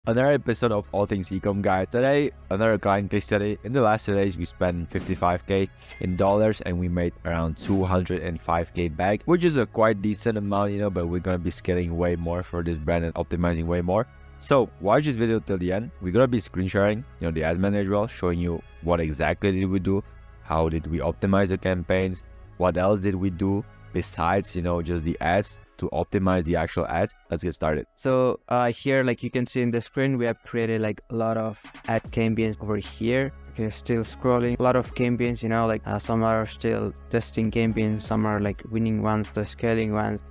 Another episode of All Things Ecom Guide. Today, another client case study. In the last 2 days, we spent $55K in dollars and we made around $205K back, which is a quite decent amount, but we're gonna be scaling way more for this brand and optimizing way more. So watch this video till the end. We're gonna be screen sharing, the ad manager role, showing you what exactly did we do, how did we optimize the campaigns, what else did we do besides, just the ads to optimize the actual ads. Let's get started. So here, like you can see in the screen, we have created like a lot of ad campaigns over here. Okay, still scrolling, a lot of campaigns, some are still testing campaigns, some are like winning ones, the scaling ones.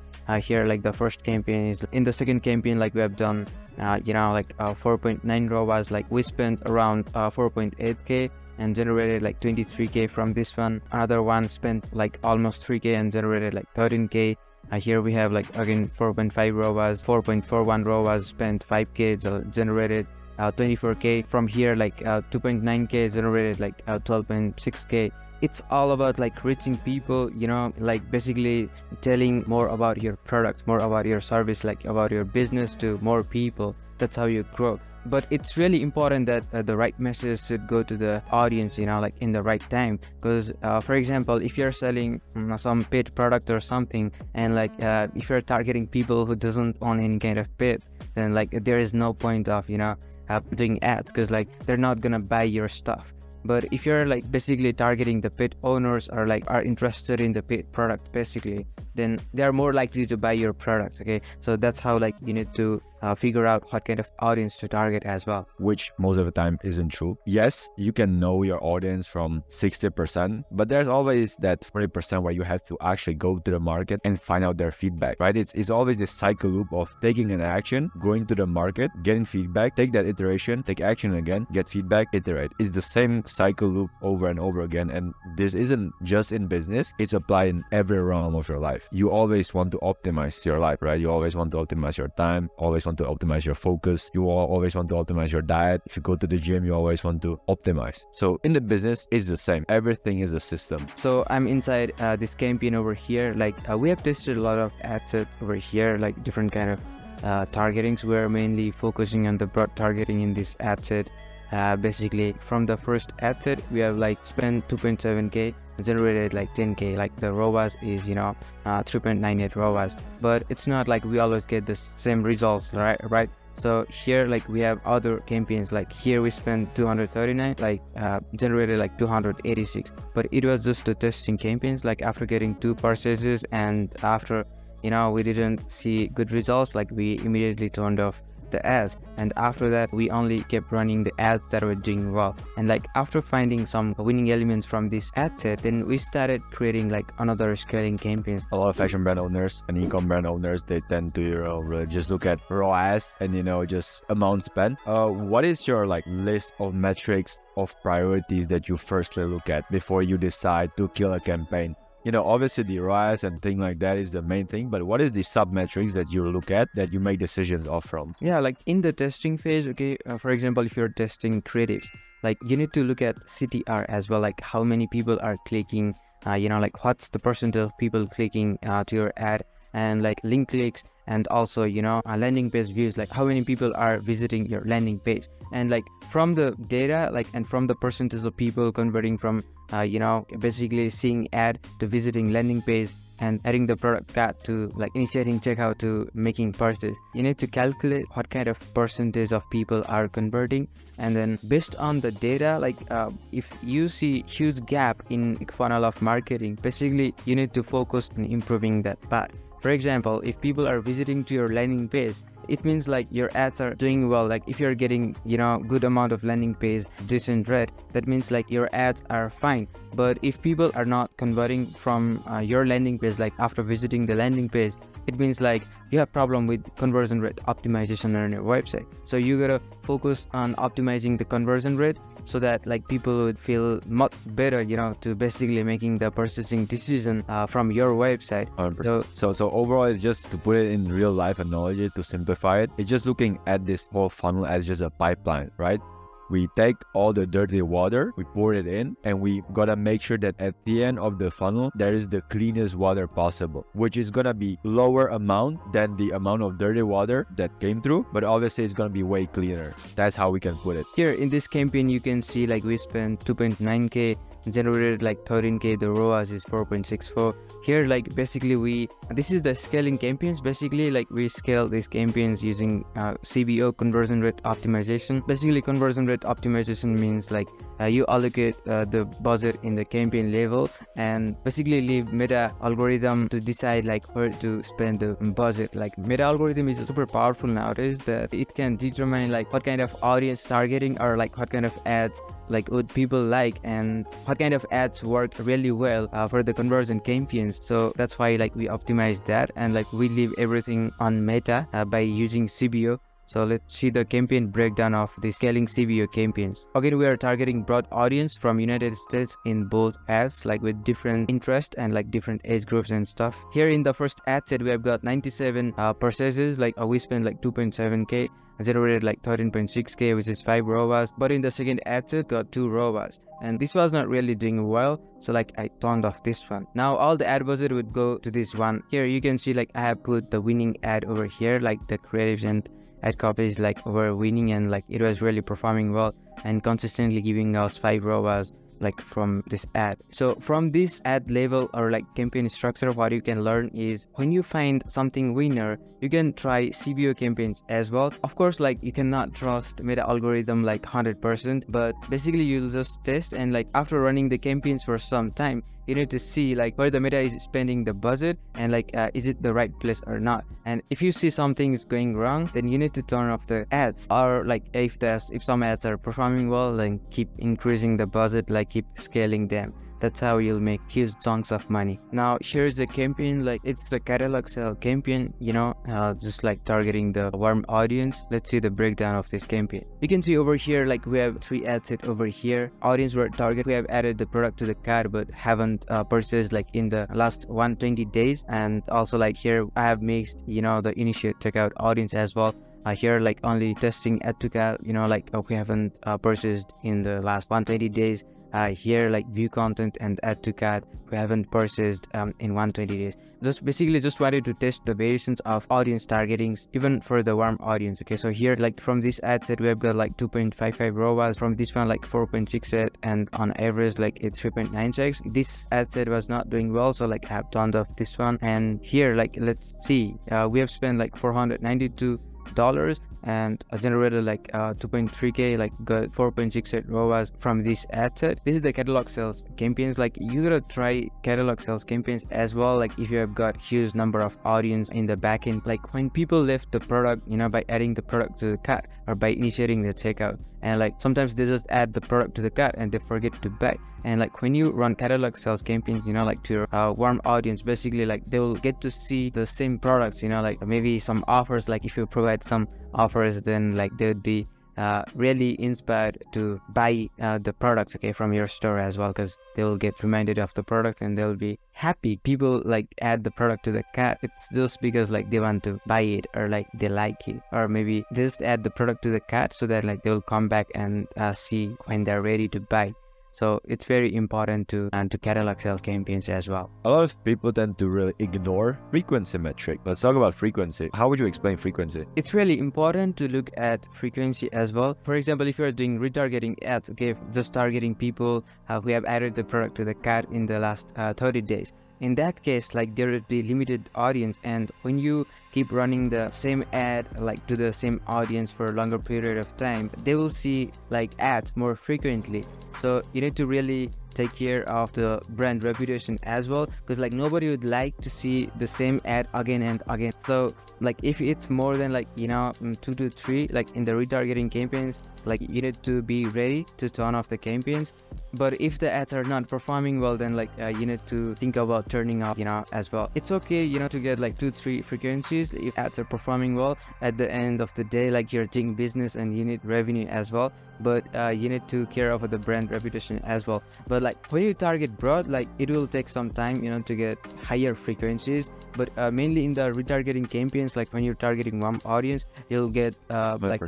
Here, like the first campaign is in the second campaign, like we have done 4.9 ROAS. Like we spent around 4.8K and generated like 23K from this one. Another one spent like almost 3K and generated like 13K. Here we have like again 4.5 ROAS, 4.41 ROAS, spent 5K, generated 24K. From here, like 2.9K generated like 12.6K. It's all about like reaching people, like basically telling more about your products, more about your service, like about your business to more people. That's how you grow. But it's really important that the right message should go to the audience, like in the right time. Because for example, if you're selling some paid product or something, and like if you're targeting people who doesn't own any kind of paid, then like there is no point of doing ads, because like they're not gonna buy your stuff. But if you're like basically targeting the pet owners or like are interested in the pet product basically, then they're more likely to buy your products. Okay, so that's how like you need to figure out what kind of audience to target as well, which most of the time isn't true. Yes, you can know your audience from 60%, but there's always that 40% where you have to actually go to the market and find out their feedback, right? It's always this cycle loop of taking an action, going to the market, getting feedback, take that iteration, take action again, get feedback, iterate. It's the same cycle loop over and over again. And this isn't just in business, it's applied in every realm of your life. You always want to optimize your life, right? You always want to optimize your time, always want to optimize your focus. You always want to optimize your diet. If you go to the gym, you always want to optimize. So in the business, it's the same. Everything is a system. So I'm inside this campaign over here. Like we have tested a lot of ad sets over here, like different kind of targetings. We're mainly focusing on the broad targeting in this ad set. Basically from the first ad set, we have like spent 2.7K, generated like 10K. Like the ROAS is 3.98 ROAS, but it's not like we always get the same results, right? So here, like we have other campaigns. Like here we spent 239, like generated like 286, but it was just the testing campaigns. Like after getting 2 purchases and after we didn't see good results, like we immediately turned off the ads, and after that we only kept running the ads that were doing well. And like after finding some winning elements from this ad set, then we started creating like another scaling campaigns. A lot of fashion brand owners and e-com brand owners, they tend to really just look at ROAS and just amount spent. What is your like list of metrics of priorities that you firstly look at before you decide to kill a campaign? Obviously the ROAS and thing like that is the main thing, but what is the sub metrics that you look at that you make decisions off from? Yeah, like in the testing phase, okay, for example, if you're testing creatives, like you need to look at CTR as well, like how many people are clicking, like what's the percentage of people clicking to your ad, and like link clicks, and also landing page views, like how many people are visiting your landing page. And like from the data, like and from the percentage of people converting from basically seeing ad to visiting landing page and adding the product cart to like initiating checkout to making purchase, you need to calculate what kind of percentage of people are converting. And then based on the data, like if you see huge gap in funnel of marketing, basically you need to focus on improving that part. For example, if people are visiting to your landing page, it means like your ads are doing well. Like if you're getting good amount of landing page, decent rate, that means like your ads are fine. But if people are not converting from your landing page, like after visiting the landing page, it means like you have problem with conversion rate optimization on your website. So you gotta focus on optimizing the conversion rate so that like people would feel much better, to basically making the purchasing decision from your website. So overall, it's just to put it in real life analogy to simplify it. It's just looking at this whole funnel as just a pipeline, right? We take all the dirty water, we pour it in, and we gotta make sure that at the end of the funnel, there is the cleanest water possible, which is gonna be lower amount than the amount of dirty water that came through, but obviously it's gonna be way cleaner. That's how we can put it. Here in this campaign, you can see like we spent 2.9k, generated like 13k, the ROAS is 4.64. Here like basically this is the scaling campaigns. Basically like we scale these campaigns using CBO, conversion rate optimization. Basically conversion rate optimization means like you allocate the budget in the campaign level and basically leave meta algorithm to decide like where to spend the budget. Like meta algorithm is super powerful nowadays that it can determine like what kind of audience targeting or like what kind of ads like would people like and what kind of ads work really well for the conversion campaigns. So that's why like we optimize that and like we leave everything on meta by using CBO. So let's see the campaign breakdown of the scaling CBO campaigns. Again, we are targeting broad audience from United States in both ads, like with different interest and like different age groups and stuff. Here in the first ad set, we have got 97 purchases, like we spent like 2.7k, generated like 13.6k, which is 5 ROAS. But in the second ad set, got 2 ROAS. And this was not really doing well, so like I turned off this one. Now all the ad budget would go to this one. Here you can see like I have put the winning ad over here, like the creatives and ad copies like were winning and like it was really performing well and consistently giving us 5 ROAS like from this ad. So from this ad level or like campaign structure, what you can learn is when you find something winner, you can try CBO campaigns as well. Of course, like you cannot trust meta algorithm like 100%, but basically you'll just test and like after running the campaigns for some time, you need to see like where the meta is spending the budget and like is it the right place or not. And if you see something is going wrong, then you need to turn off the ads, or like if some ads are performing well, then keep increasing the budget, like keep scaling them. That's how you'll make huge chunks of money. Now here's the campaign, like it's a catalog sale campaign, you know, just like targeting the warm audience. Let's see the breakdown of this campaign. You can see over here like we have 3 ad set over here. Audience were target, we have added the product to the cart but haven't purchased like in the last 120 days. And also like here I have mixed, you know, the initiate checkout audience as well. Here like only testing add to cart, you know, like we haven't purchased in the last 120 days. Here like view content and add to cart, we haven't purchased in 120 days. Just basically just wanted to test the variations of audience targetings even for the warm audience. Okay, so here like from this ad set we have got like 2.55 ROAS, from this one like 4.68, and on average like it's 3.96. This ad set was not doing well, so like I have turned off this one. And here like let's see, we have spent like $492 and generated like 2.3k, like got 4.68 ROAS from this ad set. This is the catalog sales campaigns. Like you gotta try catalog sales campaigns as well, like if you have got huge number of audience in the backend, like when people left the product, you know, by adding the product to the cart or by initiating the checkout, and like sometimes they just add the product to the cart and they forget to buy. And like when you run catalog sales campaigns, you know, like to your warm audience, basically like they will get to see the same products, you know, like maybe some offers. Like if you provide some offers, then like they would be really inspired to buy the products, okay, from your store as well, because they will get reminded of the product and they'll be happy. People like add the product to the cart, it's just because like they want to buy it or like they like it, or maybe they just add the product to the cart so that like they'll come back and see when they're ready to buy. So it's very important to catalog sales campaigns as well. A lot of people tend to really ignore frequency metric. Let's talk about frequency. How would you explain frequency? It's really important to look at frequency as well. For example, if you're doing retargeting ads, okay, just targeting people who have added the product to the cart in the last 30 days. In that case, like there would be limited audience, and when you keep running the same ad like to the same audience for a longer period of time, they will see like ads more frequently. So you need to really take care of the brand reputation as well, because like nobody would like to see the same ad again and again. So like if it's more than like, you know, 2 to 3 like in the retargeting campaigns, like you need to be ready to turn off the campaigns. But if the ads are not performing well, then like you need to think about turning off, as well. It's okay, to get like 2-3 frequencies if ads are performing well. At the end of the day, like, you're doing business and you need revenue as well, but you need to care about the brand reputation as well. But like when you target broad, like it will take some time, to get higher frequencies. But mainly in the retargeting campaigns, like when you're targeting one audience, you'll get like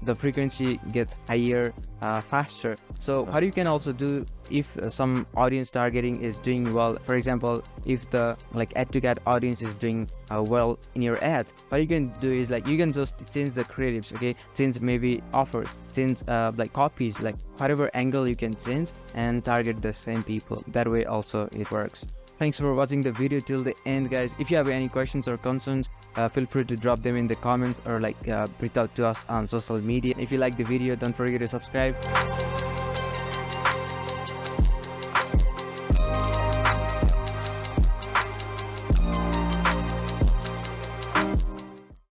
the frequency gets higher faster. So what you can also do, if some audience targeting is doing well, for example, if the like add to cart audience is doing well in your ads, what you can do is like you can just change the creatives, okay, change maybe offers, change like copies, like whatever angle you can change, and target the same people. That way also it works. Thanks for watching the video till the end, guys. If you have any questions or concerns, feel free to drop them in the comments, or like reach out to us on social media. If you like the video, don't forget to subscribe.